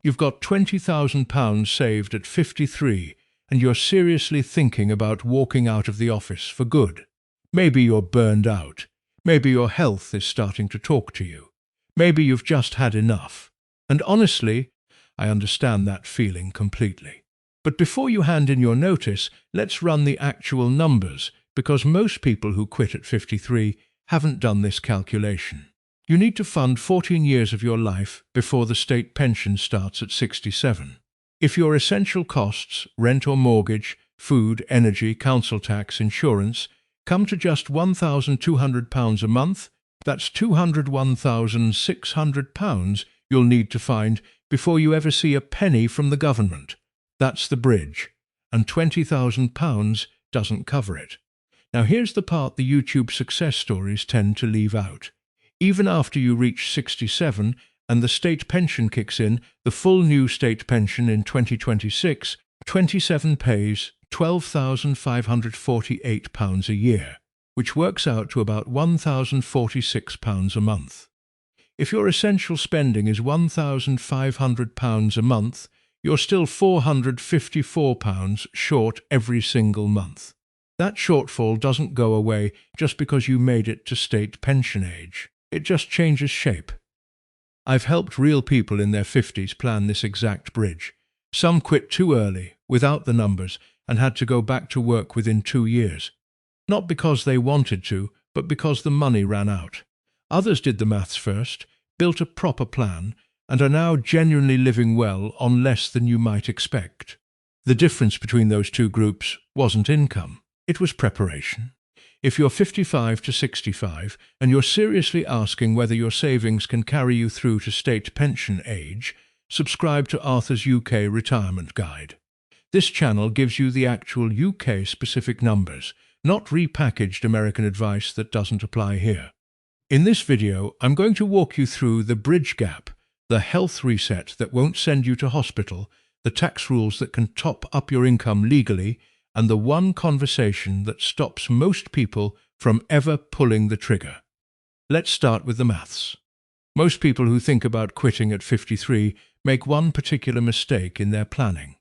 You've got £20,000 saved at 53, and you're seriously thinking about walking out of the office for good. Maybe you're burned out. Maybe your health is starting to talk to you. Maybe you've just had enough. And honestly, I understand that feeling completely. But before you hand in your notice, let's run the actual numbers, because most people who quit at 53 haven't done this calculation. You need to fund 14 years of your life before the state pension starts at 67. If your essential costs, rent or mortgage, food, energy, council tax, insurance, come to just £1,200 a month, that's £201,600 you'll need to find before you ever see a penny from the government. That's the bridge, and £20,000 doesn't cover it. Now here's the part the YouTube success stories tend to leave out. Even after you reach 67 and the state pension kicks in, the full new state pension in 2026, 27 pays £12,548 a year, which works out to about £1,046 a month. If your essential spending is £1,500 a month, you're still £454 short every single month. That shortfall doesn't go away just because you made it to state pension age. It just changes shape. I've helped real people in their 50s plan this exact bridge. Some quit too early, without the numbers, and had to go back to work within 2 years. Not because they wanted to, but because the money ran out. Others did the maths first, built a proper plan, and are now genuinely living well on less than you might expect. The difference between those two groups wasn't income, it was preparation. If you're 55 to 65 and you're seriously asking whether your savings can carry you through to state pension age, subscribe to Arthur's UK Retirement Guide. This channel gives you the actual UK-specific numbers, not repackaged American advice that doesn't apply here. In this video, I'm going to walk you through the bridge gap, the health reset that won't send you to hospital, the tax rules that can top up your income legally, and the one conversation that stops most people from ever pulling the trigger. Let's start with the maths. Most people who think about quitting at 53 make one particular mistake in their planning.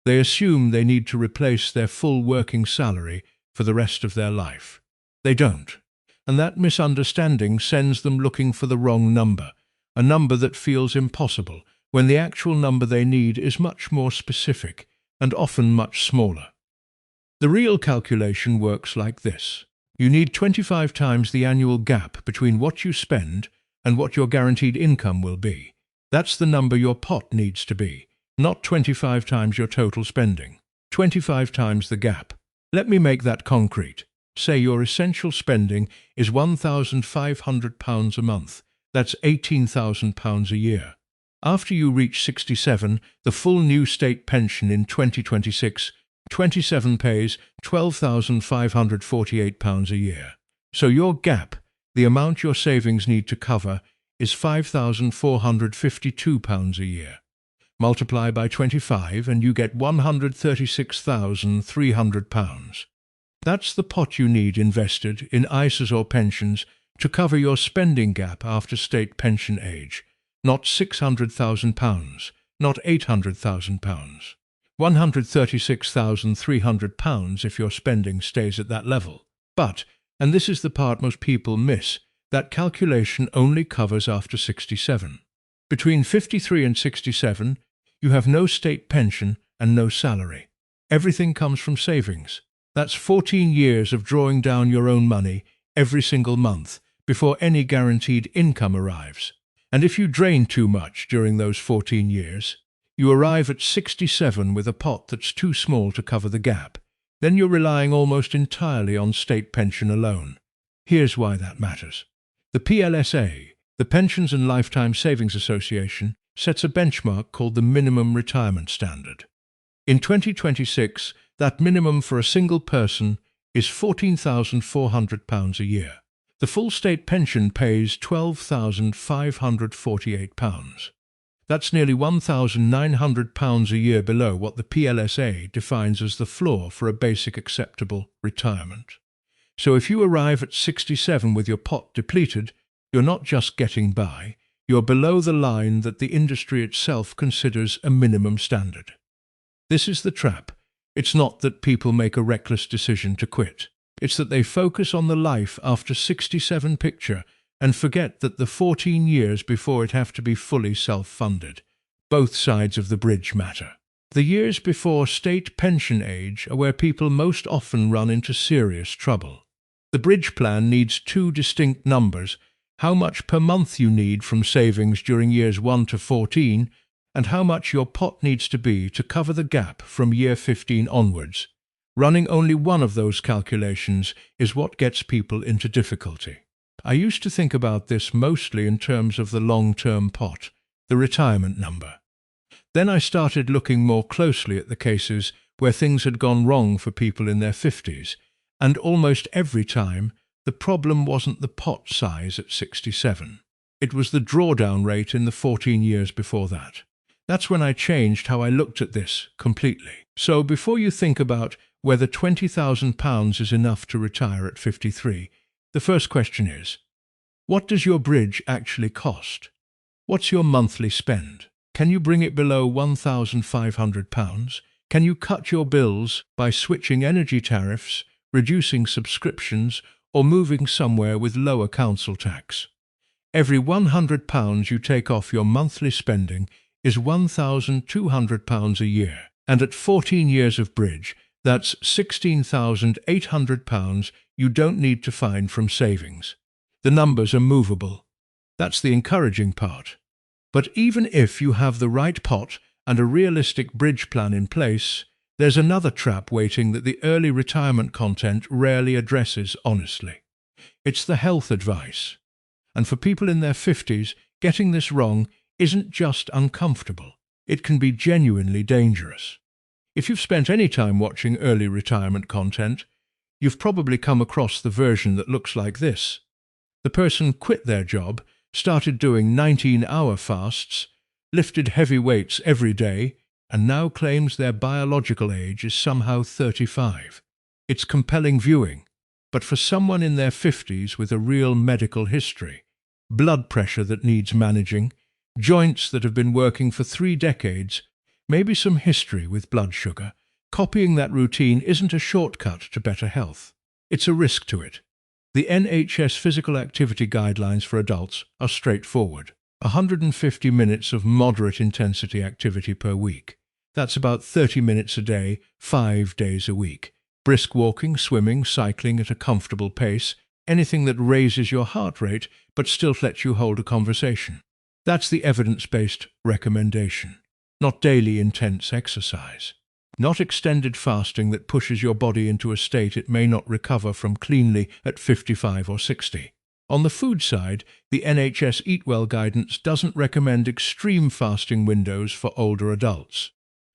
They assume they need to replace their full working salary for the rest of their life. They don't, and that misunderstanding sends them looking for the wrong number, a number that feels impossible, when the actual number they need is much more specific and often much smaller. The real calculation works like this. You need 25 times the annual gap between what you spend and what your guaranteed income will be. That's the number your pot needs to be, not 25 times your total spending. 25 times the gap. Let me make that concrete. Say your essential spending is £1,500 a month. That's £18,000 a year. After you reach 67, the full new state pension in 2026, 27 pays £12,548 a year. So your gap, the amount your savings need to cover, is £5,452 a year. Multiply by 25 and you get £136,300. That's the pot you need invested in ISAs or pensions to cover your spending gap after state pension age. Not £600,000, not £800,000. £136,300 if your spending stays at that level. But, and this is the part most people miss, that calculation only covers after 67. Between 53 and 67, you have no state pension and no salary. Everything comes from savings. That's 14 years of drawing down your own money every single month before any guaranteed income arrives. And if you drain too much during those 14 years, you arrive at 67 with a pot that's too small to cover the gap. Then you're relying almost entirely on state pension alone. Here's why that matters. The PLSA, the Pensions and Lifetime Savings Association, sets a benchmark called the Minimum Retirement Standard. In 2026, that minimum for a single person is £14,400 a year. The full state pension pays £12,548. That's nearly £1,900 a year below what the PLSA defines as the floor for a basic acceptable retirement. So if you arrive at 67 with your pot depleted, you're not just getting by, you're below the line that the industry itself considers a minimum standard. This is the trap. It's not that people make a reckless decision to quit. It's that they focus on the life after 67 picture and forget that the 14 years before it have to be fully self-funded. Both sides of the bridge matter. The years before state pension age are where people most often run into serious trouble. The bridge plan needs two distinct numbers: how much per month you need from savings during years 1 to 14, and how much your pot needs to be to cover the gap from year 15 onwards. Running only one of those calculations is what gets people into difficulty. I used to think about this mostly in terms of the long-term pot, the retirement number. Then I started looking more closely at the cases where things had gone wrong for people in their 50s, and almost every time the problem wasn't the pot size at 67. It was the drawdown rate in the 14 years before that. That's when I changed how I looked at this completely. So before you think about whether £20,000 is enough to retire at 53, the first question is, what does your bridge actually cost? What's your monthly spend? Can you bring it below £1,500? Can you cut your bills by switching energy tariffs, reducing subscriptions, or moving somewhere with lower council tax? Every £100 you take off your monthly spending is £1,200 a year, and at 14 years of bridge, that's £16,800 you don't need to find from savings. The numbers are movable. That's the encouraging part. But even if you have the right pot and a realistic bridge plan in place, there's another trap waiting that the early retirement content rarely addresses honestly. It's the health advice. And for people in their 50s, getting this wrong isn't just uncomfortable. It can be genuinely dangerous. If you've spent any time watching early retirement content, you've probably come across the version that looks like this. The person quit their job, started doing 19-hour fasts, lifted heavy weights every day, and now claims their biological age is somehow 35. It's compelling viewing, but for someone in their 50s with a real medical history, blood pressure that needs managing, joints that have been working for 3 decades, maybe some history with blood sugar, copying that routine isn't a shortcut to better health. It's a risk to it. The NHS physical activity guidelines for adults are straightforward. 150 minutes of moderate intensity activity per week. That's about 30 minutes a day, 5 days a week. Brisk walking, swimming, cycling at a comfortable pace, anything that raises your heart rate but still lets you hold a conversation. That's the evidence-based recommendation. Not daily intense exercise. Not extended fasting that pushes your body into a state it may not recover from cleanly at 55 or 60. On the food side, the NHS Eat Well guidance doesn't recommend extreme fasting windows for older adults.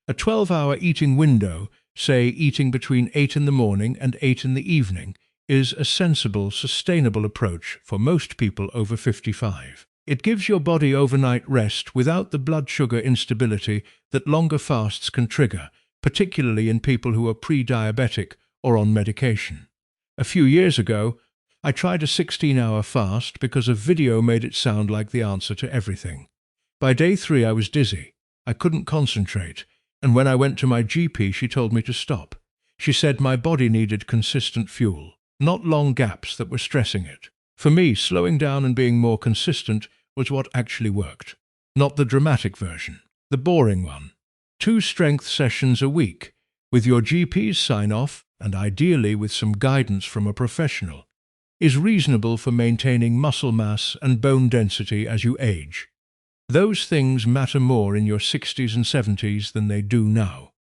A 12-hour eating window, say eating between 8 in the morning and 8 in the evening, is a sensible, sustainable approach for most people over 55. It gives your body overnight rest without the blood sugar instability that longer fasts can trigger, particularly in people who are pre-diabetic or on medication. A few years ago, I tried a 16-hour fast because a video made it sound like the answer to everything. By day 3 I was dizzy, I couldn't concentrate, and when I went to my GP she told me to stop. She said my body needed consistent fuel, not long gaps that were stressing it. For me, slowing down and being more consistent was what actually worked. Not the dramatic version, the boring one. 2 strength sessions a week, with your GP's sign-off, and ideally with some guidance from a professional, is reasonable for maintaining muscle mass and bone density as you age. Those things matter more in your 60s and 70s than they do now.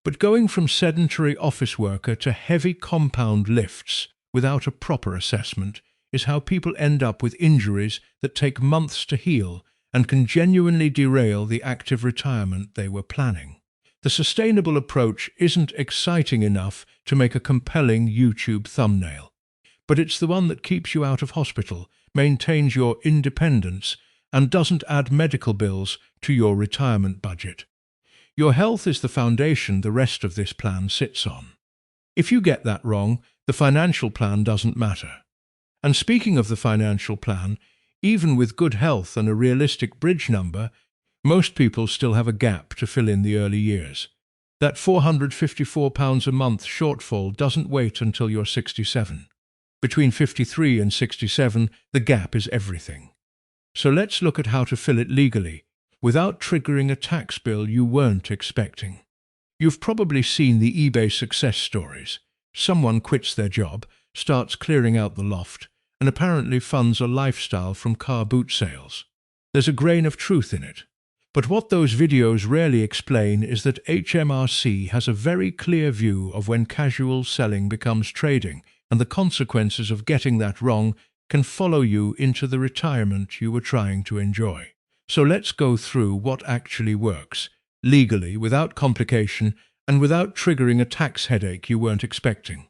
But going from sedentary office worker to heavy compound lifts without a proper assessment is how people end up with injuries that take months to heal and can genuinely derail the active retirement they were planning. The sustainable approach isn't exciting enough to make a compelling YouTube thumbnail, but it's the one that keeps you out of hospital, maintains your independence, and doesn't add medical bills to your retirement budget. Your health is the foundation the rest of this plan sits on. If you get that wrong, the financial plan doesn't matter. And speaking of the financial plan, Even with good health and a realistic bridge number, most people still have a gap to fill in the early years. That £454 a month shortfall doesn't wait until you're 67. Between 53 and 67, the gap is everything. So let's look at how to fill it legally, without triggering a tax bill you weren't expecting. You've probably seen the eBay success stories. Someone quits their job, starts clearing out the loft, and apparently funds a lifestyle from car boot sales. There's a grain of truth in it. But what those videos rarely explain is that HMRC has a very clear view of when casual selling becomes trading, and the consequences of getting that wrong can follow you into the retirement you were trying to enjoy. So let's go through what actually works, legally, without complication, and without triggering a tax headache you weren't expecting.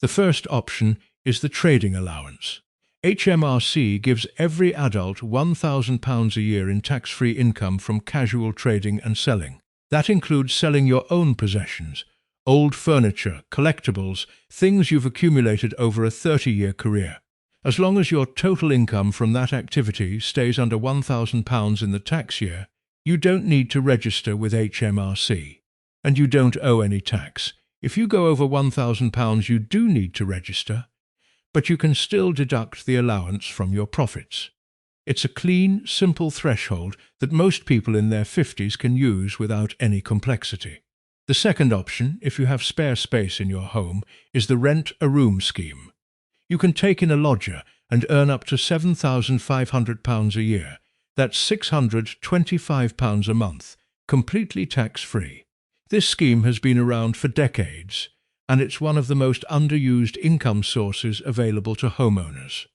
The first option is the trading allowance. HMRC gives every adult £1,000 a year in tax-free income from casual trading and selling. That includes selling your own possessions, old furniture, collectibles, things you've accumulated over a 30-year career. As long as your total income from that activity stays under £1,000 in the tax year, you don't need to register with HMRC. And you don't owe any tax. If you go over £1,000, you do need to register, but you can still deduct the allowance from your profits. It's a clean, simple threshold that most people in their 50s can use without any complexity. The second option, if you have spare space in your home, is the rent-a-room scheme. You can take in a lodger and earn up to £7,500 a year. That's £625 a month, completely tax-free. This scheme has been around for decades, and it's one of the most underused income sources available to homeowners.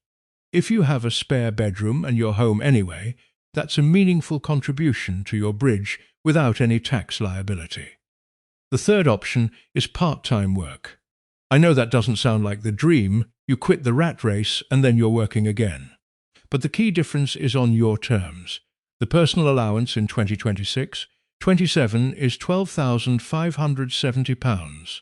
If you have a spare bedroom and you're home anyway, that's a meaningful contribution to your bridge without any tax liability. The third option is part-time work. I know that doesn't sound like the dream. You quit the rat race and then you're working again. But the key difference is on your terms. The personal allowance in 2026-27 is £12,570.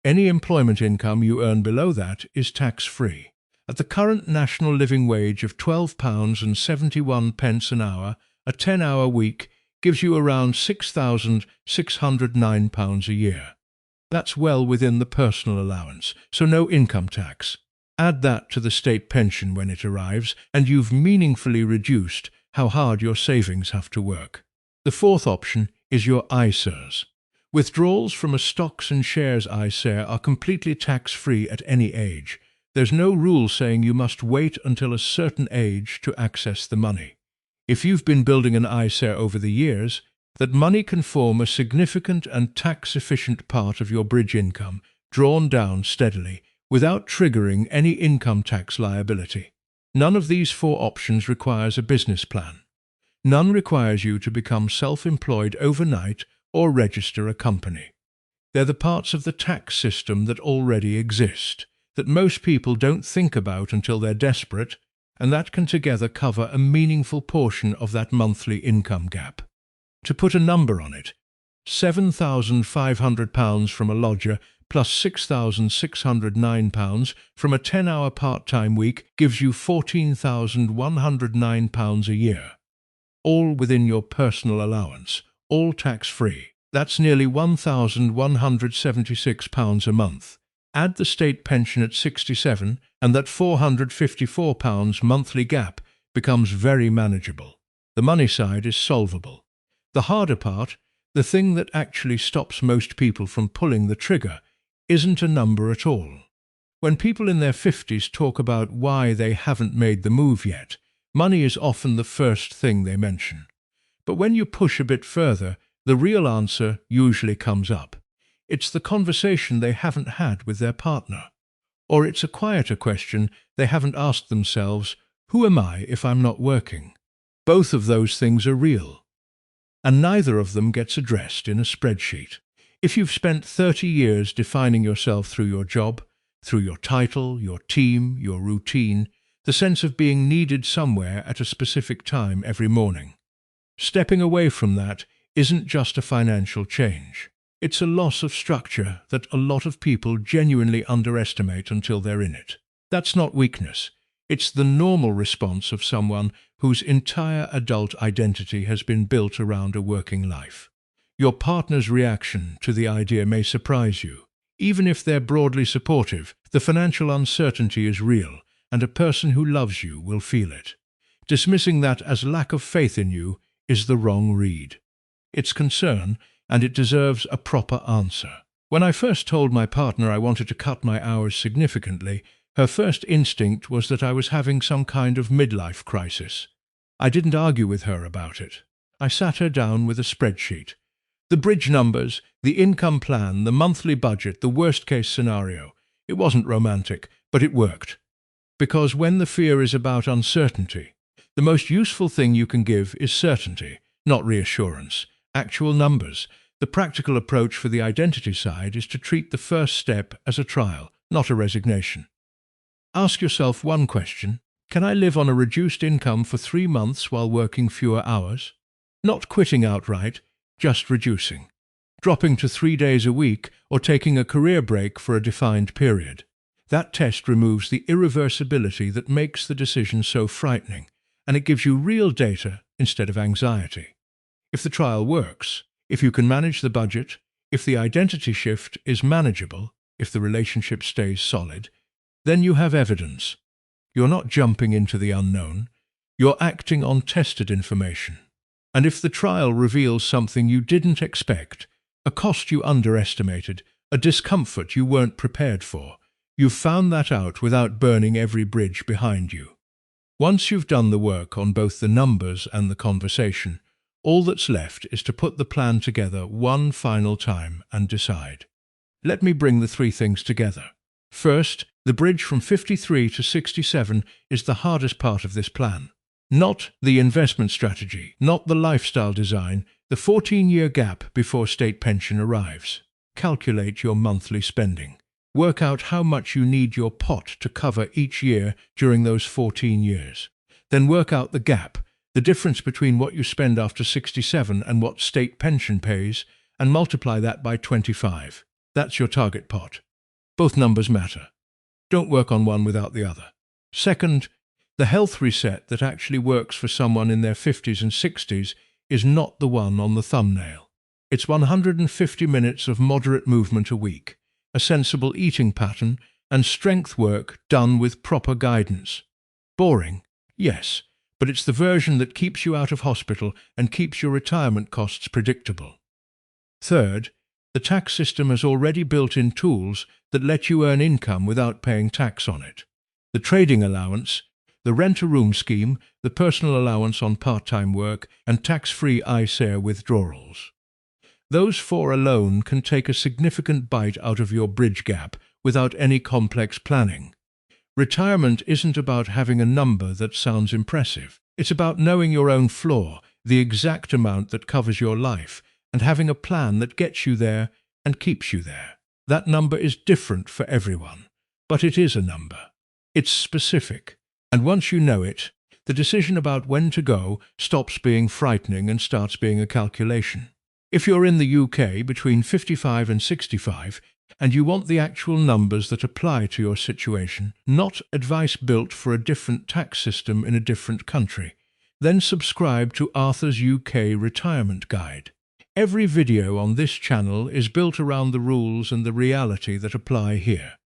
Any employment income you earn below that is tax-free. At the current national living wage of £12.71 an hour, a 10-hour week gives you around £6,609 a year. That's well within the personal allowance, so no income tax. Add that to the state pension when it arrives, and you've meaningfully reduced how hard your savings have to work. The fourth option is your ISAs. Withdrawals from a stocks and shares ISA are completely tax-free at any age. There's no rule saying you must wait until a certain age to access the money. If you've been building an ISA over the years, that money can form a significant and tax-efficient part of your bridge income, drawn down steadily, without triggering any income tax liability. None of these four options requires a business plan. None requires you to become self-employed overnight or register a company. They're the parts of the tax system that already exist, that most people don't think about until they're desperate, and that can together cover a meaningful portion of that monthly income gap. To put a number on it, £7,500 from a lodger plus £6,609 from a 10-hour part-time week gives you £14,109 a year. All within your personal allowance, all tax-free. That's nearly £1,176 a month. Add the state pension at 67, and that £454 monthly gap becomes very manageable. The money side is solvable. The harder part, the thing that actually stops most people from pulling the trigger, isn't a number at all. When people in their 50s talk about why they haven't made the move yet, money is often the first thing they mention. But when you push a bit further, the real answer usually comes up. It's the conversation they haven't had with their partner. Or it's a quieter question they haven't asked themselves, who am I if I'm not working? Both of those things are real. And neither of them gets addressed in a spreadsheet. If you've spent 30 years defining yourself through your job, through your title, your team, your routine, the sense of being needed somewhere at a specific time every morning, stepping away from that isn't just a financial change. It's a loss of structure that a lot of people genuinely underestimate until they're in it. That's not weakness. It's the normal response of someone whose entire adult identity has been built around a working life. Your partner's reaction to the idea may surprise you. Even if they're broadly supportive, the financial uncertainty is real, and a person who loves you will feel it. Dismissing that as lack of faith in you is the wrong read. It's concern, and it deserves a proper answer. When I first told my partner I wanted to cut my hours significantly, her first instinct was that I was having some kind of midlife crisis. I didn't argue with her about it. I sat her down with a spreadsheet. The bridge numbers, the income plan, the monthly budget, the worst-case scenario. It wasn't romantic, but it worked. Because when the fear is about uncertainty, the most useful thing you can give is certainty, not reassurance, actual numbers. The practical approach for the identity side is to treat the first step as a trial, not a resignation. Ask yourself one question: can I live on a reduced income for 3 months while working fewer hours? Not quitting outright, just reducing. Dropping to 3 days a week or taking a career break for a defined period. That test removes the irreversibility that makes the decision so frightening, and it gives you real data instead of anxiety. If the trial works, if you can manage the budget, if the identity shift is manageable, if the relationship stays solid, then you have evidence. You're not jumping into the unknown. You're acting on tested information. And if the trial reveals something you didn't expect, a cost you underestimated, a discomfort you weren't prepared for, you've found that out without burning every bridge behind you. Once you've done the work on both the numbers and the conversation, all that's left is to put the plan together one final time and decide. Let me bring the 3 things together. First, the bridge from 53 to 67 is the hardest part of this plan. Not the investment strategy, not the lifestyle design, the 14-year gap before state pension arrives. Calculate your monthly spending. Work out how much you need your pot to cover each year during those 14 years. Then work out the gap, the difference between what you spend after 67 and what state pension pays, and multiply that by 25. That's your target pot. Both numbers matter. Don't work on one without the other. Second, the health reset that actually works for someone in their 50s and 60s is not the one on the thumbnail. It's 150 minutes of moderate movement a week, a sensible eating pattern, and strength work done with proper guidance. Boring? Yes, but it's the version that keeps you out of hospital and keeps your retirement costs predictable. Third, the tax system has already built in tools that let you earn income without paying tax on it. The trading allowance, the rent-a-room scheme, the personal allowance on part-time work, and tax-free ISA withdrawals. Those 4 alone can take a significant bite out of your bridge gap without any complex planning. Retirement isn't about having a number that sounds impressive. It's about knowing your own floor, the exact amount that covers your life, and having a plan that gets you there and keeps you there. That number is different for everyone, but it is a number. It's specific, and once you know it, the decision about when to go stops being frightening and starts being a calculation. If you're in the UK between 55 and 65, and you want the actual numbers that apply to your situation, not advice built for a different tax system in a different country, then subscribe to Arthur's UK Retirement Guide. Every video on this channel is built around the rules and the reality that apply here.